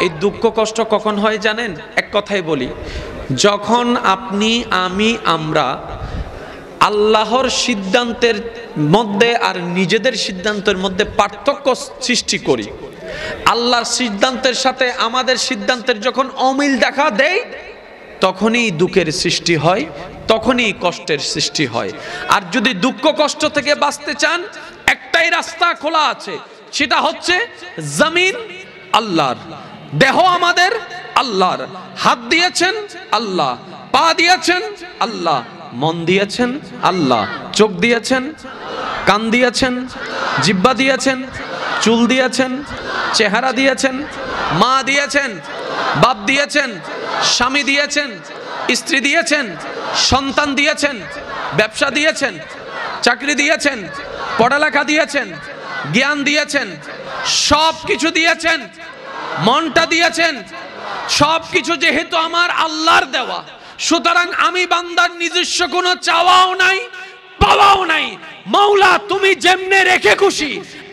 এই দুঃখ কষ্ট কখন হয় জানেন? এক কথাই বলি, যখন আপনি আমি আমরা আল্লাহর সিদ্ধান্তের মধ্যে আর নিজেদের সিদ্ধান্তের মধ্যে পার্থক্য সৃষ্টি করি, আল্লাহর সিদ্ধান্তের সাথে আমাদের সিদ্ধান্তের যখন অমিল দেখা দেয়, তখনই দুঃখের সৃষ্টি হয়, তখনই কষ্টের সৃষ্টি হয়। আর যদি দুঃখ কষ্ট থেকে বাঁচতে চান, একটাই রাস্তা খোলা আছে, সেটা হচ্ছে জমিন আল্লাহর, দেহ আমাদের আল্লাহর, হাত দিয়েছেন আল্লাহ, পা দিয়েছেন আল্লাহ, মন দিয়েছেন আল্লাহ, চোখ দিয়েছেন, কান দিয়েছেন, জিহ্বা দিয়েছেন, চুল দিয়েছেন, চেহারা দিয়েছেন, মা দিয়েছেন, বাপ দিয়েছেন, স্বামী দিয়েছেন, স্ত্রী দিয়েছেন, সন্তান দিয়েছেন, ব্যবসা দিয়েছেন, চাকরি দিয়েছেন, পড়ালেখা দিয়েছেন, জ্ঞান দিয়েছেন, সব কিছু দিয়েছেন, মনটা দিয়েছেন। সব কিছু যেহেতু আমার আল্লাহর দেওয়া, সুতরাং আমি বান্দার নিজস্ব কোনো চাওয়াও নাই, পাওয়াও নাই। মাওলা তুমি যেমনে রেখে খুশি,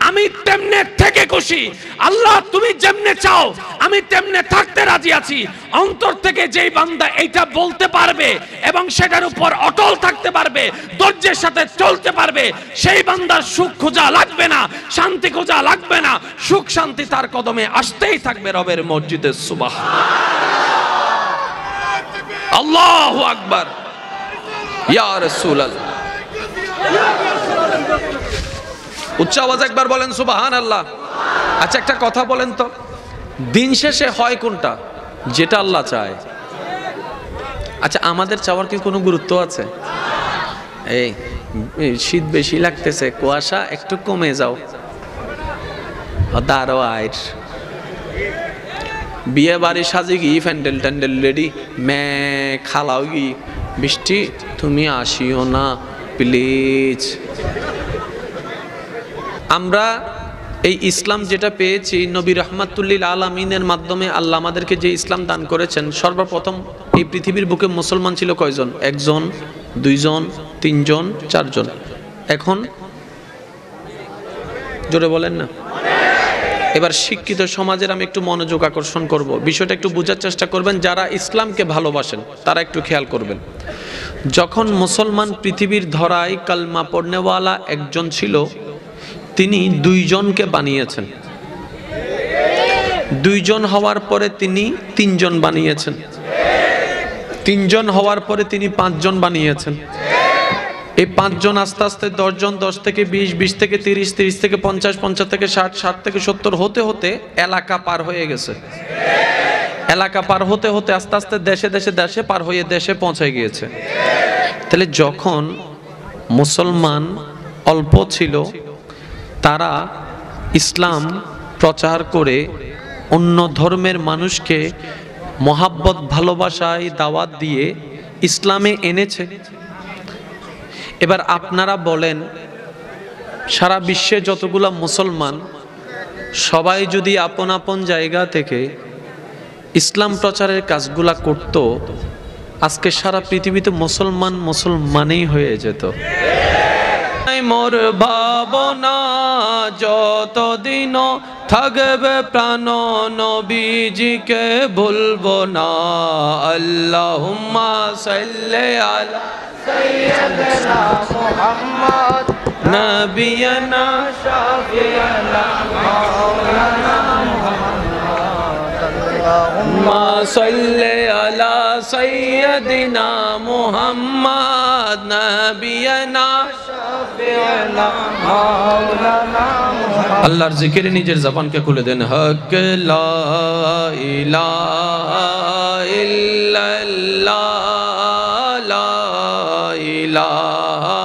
আমি তেমনে থেকে খুশি। আল্লাহ তুমি যেমনে চাও, আমি তেমনে থাকতে রাজি আছি। অন্তর থেকে যেই বান্দা এইটা বলতে পারবে এবং সেটার উপর অটল থাকতে পারবে, ধৈর্যের সাথে চলতে পারবে, সেই বান্দার সুখ খোঁজা লাগবে না, শান্তি খোঁজা লাগবে না, সুখ শান্তি তার কদমে আসতেই থাকবে রবের মসজিদে। সুবহানাল্লাহ, আল্লাহু আকবার, ইয়া রাসূলুল্লাহ। উচ্চ আওয়াজ একবার বলেন সুবহানাল্লাহ। আচ্ছা একটা কথা বলেন তো, দিন শেষে হয় কোনটা? যেটা আল্লাহ চায়। আচ্ছা আমাদের চাওয়ার কি কোনো গুরুত্ব আছে? এই শীত বেশি লাগতেছে, কুয়াশা একটু কমে যাও, দাঁড়ো আইর, বিয়ে বাড়ি সাজে গি, প্যান্ডেল ট্যান্ডেল রেডি, মে খালাও গি, বৃষ্টি তুমি আসিও না প্লিজ। আমরা এই ইসলাম যেটা পেয়েছি নবী রাহমাতুল্লিল আলামিনের মাধ্যমে, আল্লাহ আমাদেরকে যে ইসলাম দান করেছেন, সর্বপ্রথম এই পৃথিবীর বুকে মুসলমান ছিল কয়জন? একজন, দুইজন, তিনজন, চারজন। এখন জোরে বলেন না। এবার শিক্ষিত সমাজের আমি একটু মনোযোগ আকর্ষণ করব, বিষয়টা একটু বোঝার চেষ্টা করবেন। যারা ইসলামকে ভালোবাসেন তারা একটু খেয়াল করবেন। যখন মুসলমান পৃথিবীর ধরায় কালমা পড়নেওয়ালা একজন ছিল, তিনি দুইজনকে বানিয়েছেন। দুইজন হওয়ার পরে তিনি তিনজন বানিয়েছেন, তিনজন হওয়ার পরে তিনি পাঁচজন বানিয়েছেন। এই পাঁচজন আস্তে আস্তে 10 জন, 10 থেকে 20, 20 থেকে 30, 30 থেকে 50, 50 থেকে 60, 60 থেকে 70 হতে হতে এলাকা পার হয়ে গেছে। এলাকা পার হতে হতে আস্তে আস্তে দেশে দেশে দেশে পার হয়ে দেশে পৌঁছে গিয়েছে। তাহলে যখন মুসলমান অল্প ছিল, তারা ইসলাম প্রচার করে অন্য ধর্মের মানুষকে মহাব্বত ভালোবাসায় দাওয়াত দিয়ে ইসলামে এনেছে। এবার আপনারা বলেন, সারা বিশ্বে যতগুলো মুসলমান, সবাই যদি আপন আপন জায়গা থেকে ইসলাম প্রচারের কাজগুলা করত, আজকে সারা পৃথিবীতে মুসলমান মুসলমানই হয়ে যেত। মোর ভাবনা যতদিন থাকবে প্রাণ, নবীজিকে ভুলবো না। আল্লাহুম্মা সাল্লি আলা সাইয়্যিদিনা মুহাম্মদ নবিয়ানা শাফিয়ানা মাওলানা মুহাম্মদ। আল্লাহুম্মা সাল্লি আলা সাইয়্যিদিনা মুহাম্মদ নবিয়ানা শাফিয়ানা মাওলানা মুহাম্মদ। আল্লাহর জিকিরে নিজের জবানকে খুলে দেন। হক লা ইলাহা ইল্লাল্লাহ, লা ইলাহা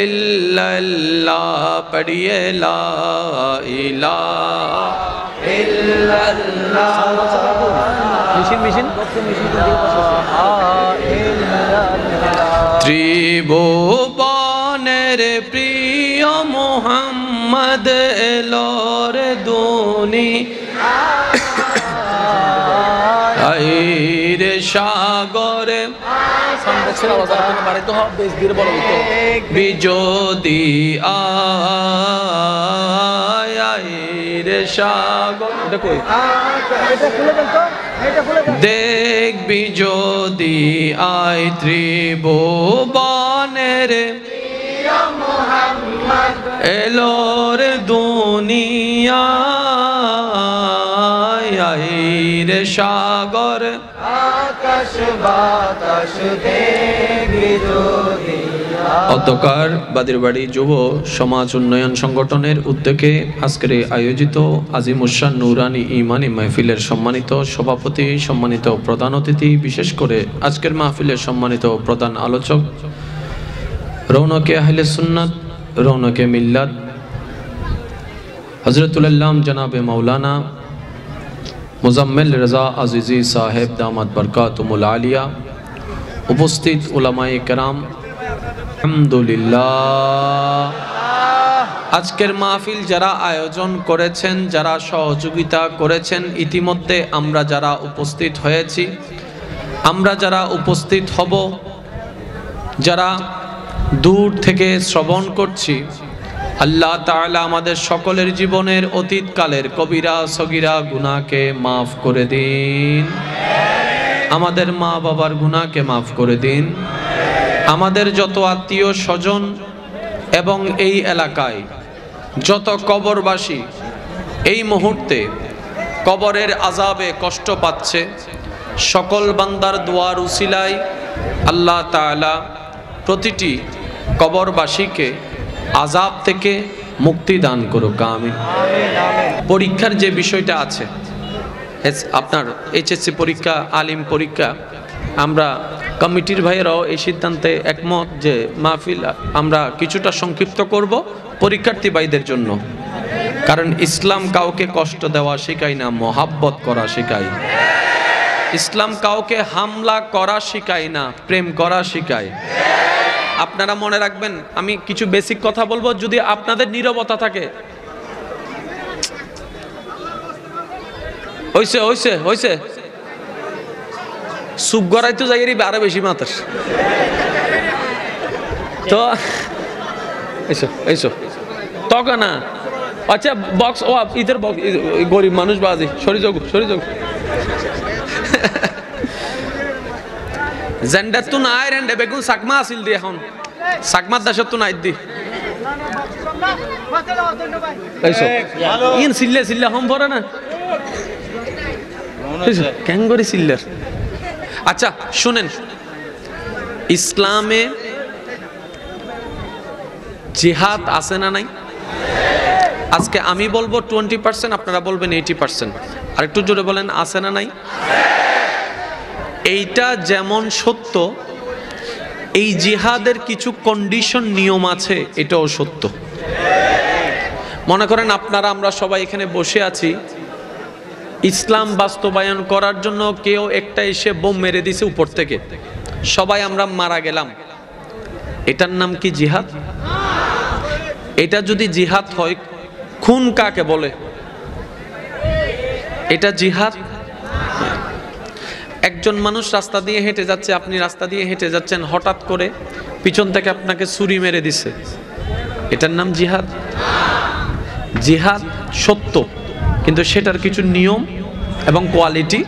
ইল্লাল্লাহ, পড়িয়ে লা ইলাহা ইল্লাল্লাহ। মেশিন ত্রিভুবনের প্রিয় মুহাম্মদ এলোর দুনিয়ার সাগরে বিজোদি আয় রে সাগর, এটা কই দেখবি যদি আই ত্রিভুবনের এলোর দুনিয়ায় রে সাগর আকাশ বাতাস দেখবি যদি। অধ্যকার বাদিরবাড়ি যুব সমাজ উন্নয়ন সংগঠনের উদ্যোগে আজকের আয়োজিত আজিমুসান নুরানি ইমানি মাহফিলের সম্মানিত সভাপতি, সম্মানিত প্রধান অতিথি, বিশেষ করে আজকের মাহফিলের সম্মানিত প্রধান আলোচক, রৌনকে আহলে সুন্নাত, রৌনকে মিল্লাত, হযরতুল আল্লাম জনাবে মাওলানা মুজাম্মেল রাজা আজিজি সাহেব দামাত বরকাতুমুল আলিয়া, উপস্থিত উলামায়ে কেরাম, আলহামদুলিল্লাহ। আজকের মাহফিল যারা আয়োজন করেছেন, যারা সহযোগিতা করেছেন, ইতিমধ্যে আমরা যারা উপস্থিত হয়েছি, আমরা যারা উপস্থিত হব, যারা দূর থেকে শ্রবণ করছি, আল্লাহ তাআলা আমাদের সকলের জীবনের অতীতকালের কবিরা সগীরা গুনাহকে মাফ করে দিন, আমাদের মা বাবার গুনাহকে মাফ করে দিন, আমাদের যত আত্মীয় স্বজন এবং এই এলাকায় যত কবরবাসী এই মুহূর্তে কবরের আযাবে কষ্ট পাচ্ছে, সকল বান্দার দোয়ার উসিলায় আল্লাহ তাআলা প্রতিটি কবরবাসীকে আযাব থেকে মুক্তি দান করুক, আমিন। পরীক্ষার যে বিষয়টা আছে, আপনার এইচএসসি পরীক্ষা, আলিম পরীক্ষা, আমরা কমিটির ভাইয়েরাও এই সিদ্ধান্তে একমত যে মাহফিল আমরা কিছুটা সংক্ষিপ্ত করব পরীক্ষার্থী ভাইদের জন্য, কারণ ইসলাম কাউকে কষ্ট দেওয়া শেখায় না, মহাব্বত করা শেখায়। ইসলাম কাউকে হামলা করা শেখায় না, প্রেম করা শেখায়। আপনারা মনে রাখবেন, আমি কিছু বেসিক কথা বলবো, যদি আপনাদের নীরবতা থাকে। হইছে হইছে হইছে সুপ গড়াই তো যাই আরো বেশি মাতাস তো এইসো এইসো তখন না। আচ্ছা বক্স ও ইধর বক্স, গরিব মানুষ বাজি সরি যোগ সরি যোগ জেন্ডার তো নাই রেন্ডে বেগুন সাকমা আসিল দি, এখন সাকমার দেশত তো নাই দি ইন সিল্লে সিল্লে হম ভরে না ক্যাঙ্গরি সিল্লার। আচ্ছা শুনেন, ইসলামে জিহাদ আছে না নাই? আজকে আমি বলবো 20%, আপনারা বলবেন 80%। আর একটু জোরে বলেন, আছে না নাই? এইটা যেমন সত্য, এই জিহাদের কিছু কন্ডিশন নিয়ম আছে, এটাও সত্য। মনে করেন আপনারা আমরা সবাই এখানে বসে আছি, ইসলাম বাস্তবায়ন করার জন্য কেউ একটা এসে বোম মেরে দিছে উপর থেকে, সবাই আমরা মারা গেলাম, এটার নাম কি জিহাদ? এটা যদি জিহাদ হয়, খুন কাকে বলে? এটা জিহাদ? একজন মানুষ রাস্তা দিয়ে হেঁটে যাচ্ছে, আপনি রাস্তা দিয়ে হেঁটে যাচ্ছেন, হঠাৎ করে পিছন থেকে আপনাকে ছুরি মেরে দিছে, এটার নাম জিহাদ? জিহাদ সত্য, কিন্তু সেটার কিছু নিয়ম এবং কোয়ালিটি